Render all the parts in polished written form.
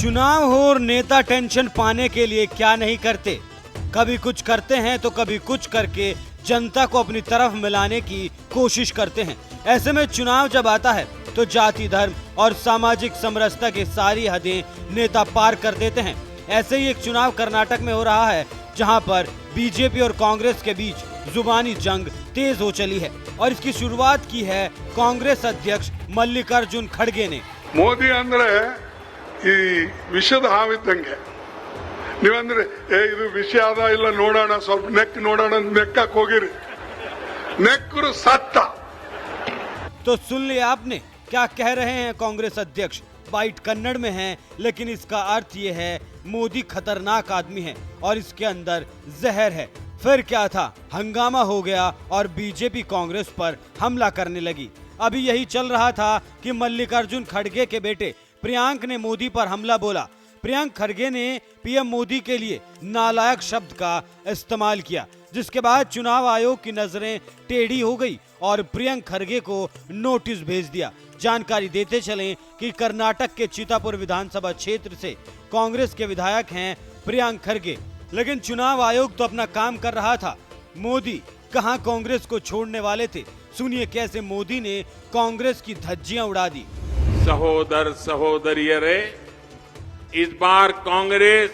चुनाव हो और नेता टेंशन पाने के लिए क्या नहीं करते, कभी कुछ करते हैं तो कभी कुछ करके जनता को अपनी तरफ मिलाने की कोशिश करते हैं। ऐसे में चुनाव जब आता है तो जाति, धर्म और सामाजिक समरसता की सारी हदें नेता पार कर देते हैं। ऐसे ही एक चुनाव कर्नाटक में हो रहा है, जहां पर बीजेपी और कांग्रेस के बीच जुबानी जंग तेज हो चली है और इसकी शुरुआत की है कांग्रेस अध्यक्ष मल्लिकार्जुन खड़गे ने। ಮೋದಿ ಅಂದ್ರೆ ಈ ವಿಷದ ಹಾವಿದ್ದಂಗೆ, ನೀವಂದ್ರೆ ಇದು ವಿಷ ಅದ ಇಲ್ಲ ನೋಡೋಣ, ಸ್ವಲ್ಪ ನೆಕ್ ನೋಡೋಣ ನೆಕ್ಕಕ್ಕೆ ಹೋಗಿರಿ, ನೆಕ್ಕರು ಸತ್ತ। तो सुन लिया आपने क्या कह रहे हैं कांग्रेस अध्यक्ष। बाइट कन्नड़ में है, लेकिन इसका अर्थ ये है मोदी खतरनाक आदमी है और इसके अंदर जहर है। फिर क्या था, हंगामा हो गया और बीजेपी कांग्रेस पर हमला करने लगी। अभी यही चल रहा था कि मल्लिकार्जुन खड़गे के बेटे प्रियांक ने मोदी पर हमला बोला। प्रियांक खड़गे ने पीएम मोदी के लिए नालायक शब्द का इस्तेमाल किया, जिसके बाद चुनाव आयोग की नजरें टेढ़ी हो गई और प्रियांक खड़गे को नोटिस भेज दिया। जानकारी देते चलें कि कर्नाटक के चितापुर विधानसभा क्षेत्र से कांग्रेस के विधायक हैं प्रियांक खड़गे, लेकिन चुनाव आयोग तो अपना काम कर रहा था। मोदी कहां कांग्रेस को छोड़ने वाले थे। सुनिए कैसे मोदी ने कांग्रेस की धज्जियां उड़ा दी। सहोदर सहोदरियरे, इस बार कांग्रेस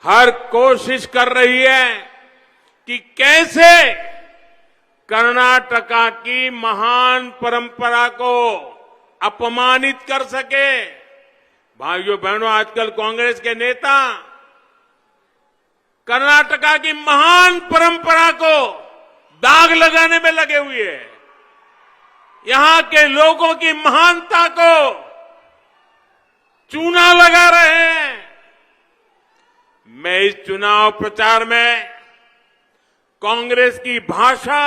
हर कोशिश कर रही है कि कैसे कर्नाटका की महान परंपरा को अपमानित कर सके। भाइयों बहनों, आजकल कांग्रेस के नेता कर्नाटका की महान परंपरा को दाग लगाने में लगे हुए हैं, यहां के लोगों की महानता को चूना लगा रहे हैं। मैं इस चुनाव प्रचार में कांग्रेस की भाषा,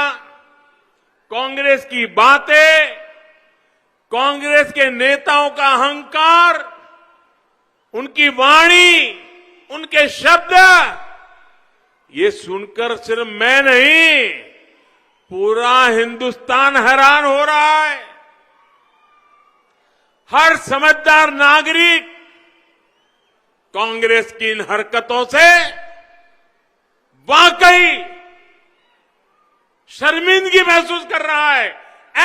कांग्रेस की बातें, कांग्रेस के नेताओं का अहंकार, उनकी वाणी, उनके शब्द, ये सुनकर सिर्फ मैं नहीं, पूरा हिंदुस्तान हैरान हो रहा है। हर समझदार नागरिक कांग्रेस की इन हरकतों से वाकई शर्मिंदगी महसूस कर रहा है।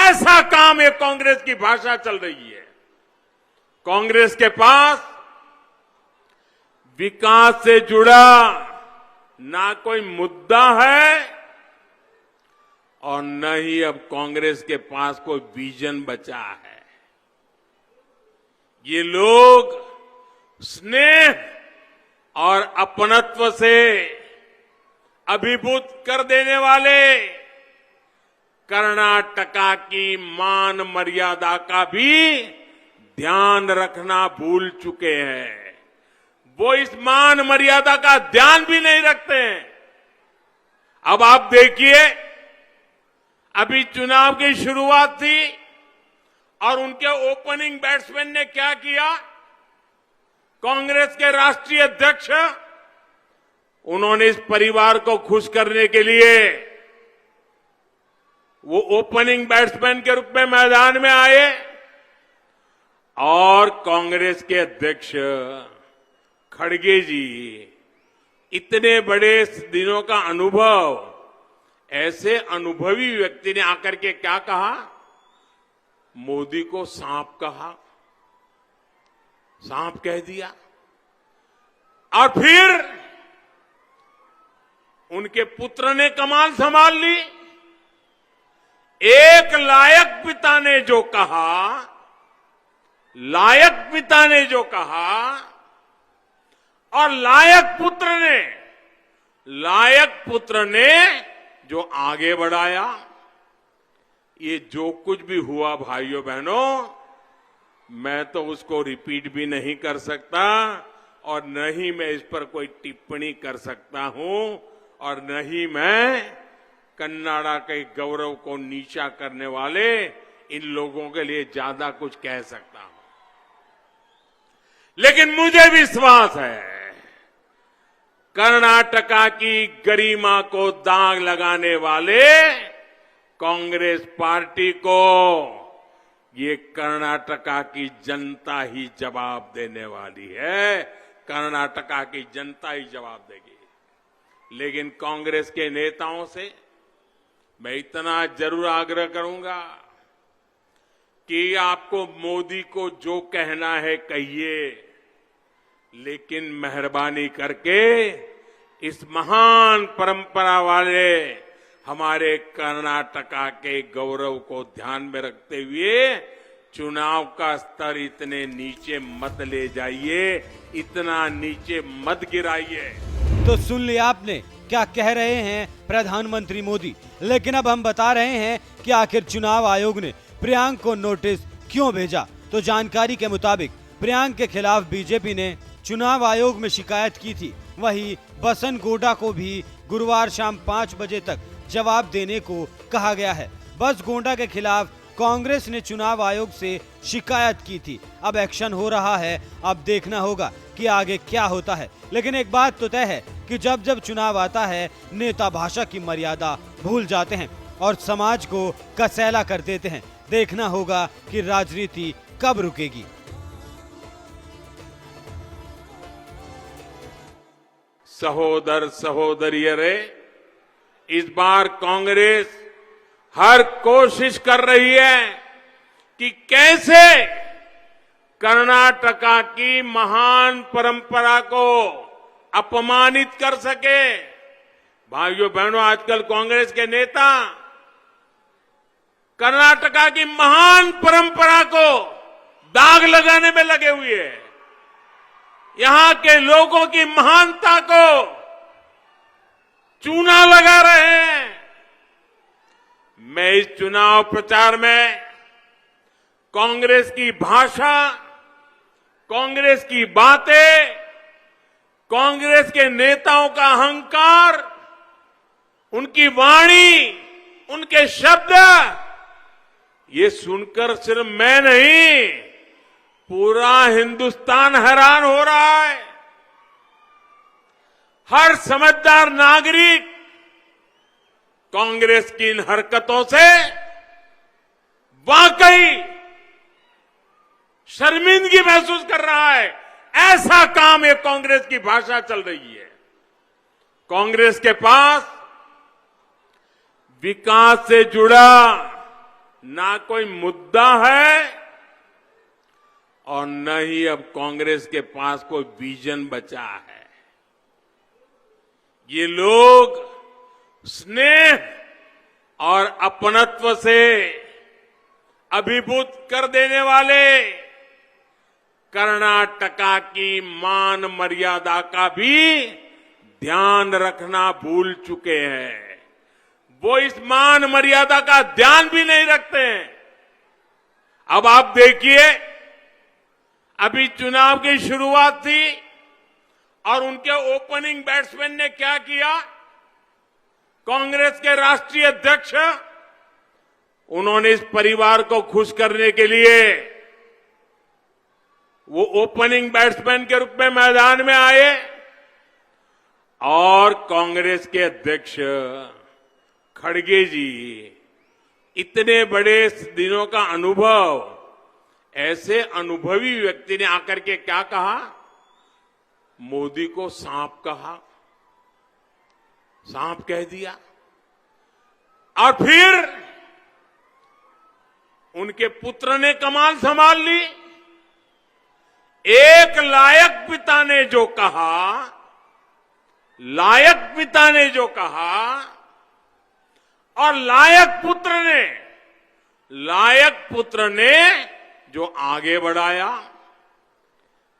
ऐसा काम ये कांग्रेस की भाषा चल रही है। कांग्रेस के पास विकास से जुड़ा ना कोई मुद्दा है और न ही अब कांग्रेस के पास कोई विजन बचा है। ये लोग स्नेह और अपनत्व से अभिभूत कर देने वाले कर्नाटका की मान मर्यादा का भी ध्यान रखना भूल चुके हैं। वो इस मान मर्यादा का ध्यान भी नहीं रखते हैं। अब आप देखिए, अभी चुनाव की शुरुआत थी और उनके ओपनिंग बैट्समैन ने क्या किया। कांग्रेस के राष्ट्रीय अध्यक्ष, उन्होंने इस परिवार को खुश करने के लिए वो ओपनिंग बैट्समैन के रूप में मैदान में आए और कांग्रेस के अध्यक्ष खड़गे जी, इतने बड़े दिनों का अनुभव, ऐसे अनुभवी व्यक्ति ने आकर के क्या कहा, मोदी को सांप कहा, सांप कह दिया। और फिर उनके पुत्र ने कमान संभाल ली। एक लायक पिता ने जो कहा, लायक पिता ने जो कहा और लायक पुत्र ने जो आगे बढ़ाया, ये जो कुछ भी हुआ भाइयों बहनों, मैं तो उसको रिपीट भी नहीं कर सकता और न ही मैं इस पर कोई टिप्पणी कर सकता हूं और न ही मैं कन्नाडा के गौरव को नीचा करने वाले इन लोगों के लिए ज्यादा कुछ कह सकता हूं। लेकिन मुझे विश्वास है, कर्नाटका की गरिमा को दाग लगाने वाले कांग्रेस पार्टी को ये कर्नाटका की जनता ही जवाब देने वाली है। कर्नाटका की जनता ही जवाब देगी। लेकिन कांग्रेस के नेताओं से मैं इतना जरूर आग्रह करूंगा कि आपको मोदी को जो कहना है कहिए, लेकिन मेहरबानी करके इस महान परंपरा वाले हमारे कर्नाटका के गौरव को ध्यान में रखते हुए चुनाव का स्तर इतने नीचे मत ले जाइए, इतना नीचे मत गिराइए। तो सुन लिया आपने क्या कह रहे हैं प्रधानमंत्री मोदी। लेकिन अब हम बता रहे हैं कि आखिर चुनाव आयोग ने प्रियांक को नोटिस क्यों भेजा। तो जानकारी के मुताबिक प्रियांक के खिलाफ बीजेपी ने चुनाव आयोग में शिकायत की थी। वहीं बसन गोडा को भी गुरुवार शाम 5 बजे तक जवाब देने को कहा गया है। बस गोंडा के खिलाफ कांग्रेस ने चुनाव आयोग से शिकायत की थी। अब एक्शन हो रहा है, अब देखना होगा कि आगे क्या होता है। लेकिन एक बात तो तय है कि जब जब चुनाव आता है नेता भाषा की मर्यादा भूल जाते हैं और समाज को कसैला कर देते हैं। देखना होगा कि राजनीति कब रुकेगी। सहोदर सहोदरियरे, इस बार कांग्रेस हर कोशिश कर रही है कि कैसे कर्नाटका की महान परंपरा को अपमानित कर सके। भाइयों बहनों, आजकल कांग्रेस के नेता कर्नाटका की महान परंपरा को दाग लगाने में लगे हुए हैं। यहां के लोगों की महानता को चूना लगा रहे हैं। मैं इस चुनाव प्रचार में कांग्रेस की भाषा, कांग्रेस की बातें, कांग्रेस के नेताओं का अहंकार, उनकी वाणी, उनके शब्द, ये सुनकर सिर्फ मैं नहीं, पूरा हिंदुस्तान हैरान हो रहा है। हर समझदार नागरिक कांग्रेस की इन हरकतों से वाकई शर्मिंदगी महसूस कर रहा है। ऐसा काम ये कांग्रेस की भाषा चल रही है। कांग्रेस के पास विकास से जुड़ा ना कोई मुद्दा है और न ही अब कांग्रेस के पास कोई विजन बचा है। ये लोग स्नेह और अपनत्व से अभिभूत कर देने वाले कर्नाटका की मान मर्यादा का भी ध्यान रखना भूल चुके हैं। वो इस मान मर्यादा का ध्यान भी नहीं रखते हैं। अब आप देखिए, अभी चुनाव की शुरुआत थी और उनके ओपनिंग बैट्समैन ने क्या किया। कांग्रेस के राष्ट्रीय अध्यक्ष, उन्होंने इस परिवार को खुश करने के लिए वो ओपनिंग बैट्समैन के रूप में मैदान में आए और कांग्रेस के अध्यक्ष खड़गे जी, इतने बड़े दिनों का अनुभव, ऐसे अनुभवी व्यक्ति ने आकर के क्या कहा, मोदी को सांप कहा, सांप कह दिया। और फिर उनके पुत्र ने कमान संभाल ली। एक लायक पिता ने जो कहा, लायक पिता ने जो कहा और लायक पुत्र ने जो आगे बढ़ाया,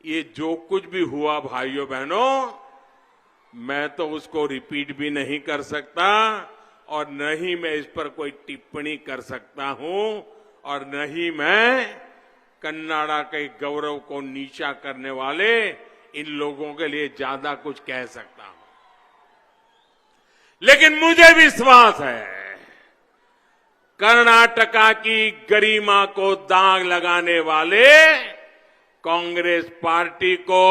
ये जो कुछ भी हुआ भाइयों बहनों, मैं तो उसको रिपीट भी नहीं कर सकता और न ही मैं इस पर कोई टिप्पणी कर सकता हूं और न ही मैं कन्नाडा के गौरव को नीचा करने वाले इन लोगों के लिए ज्यादा कुछ कह सकता हूं। लेकिन मुझे विश्वास है, कर्नाटका की गरिमा को दाग लगाने वाले कांग्रेस पार्टी को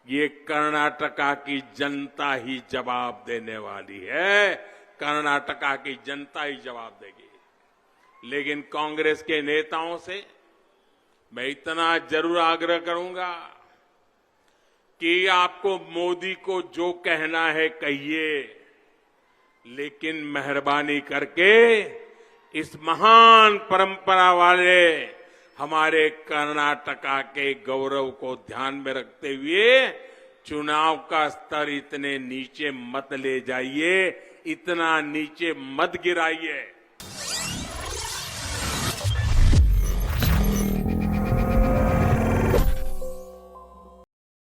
ये कर्नाटका की जनता ही जवाब देने वाली है। कर्नाटका की जनता ही जवाब देगी। लेकिन कांग्रेस के नेताओं से मैं इतना जरूर आग्रह करूंगा कि आपको मोदी को जो कहना है कहिए, लेकिन मेहरबानी करके इस महान परंपरा वाले हमारे कर्नाटका के गौरव को ध्यान में रखते हुए चुनाव का स्तर इतने नीचे मत ले जाइए, इतना नीचे मत गिराइए।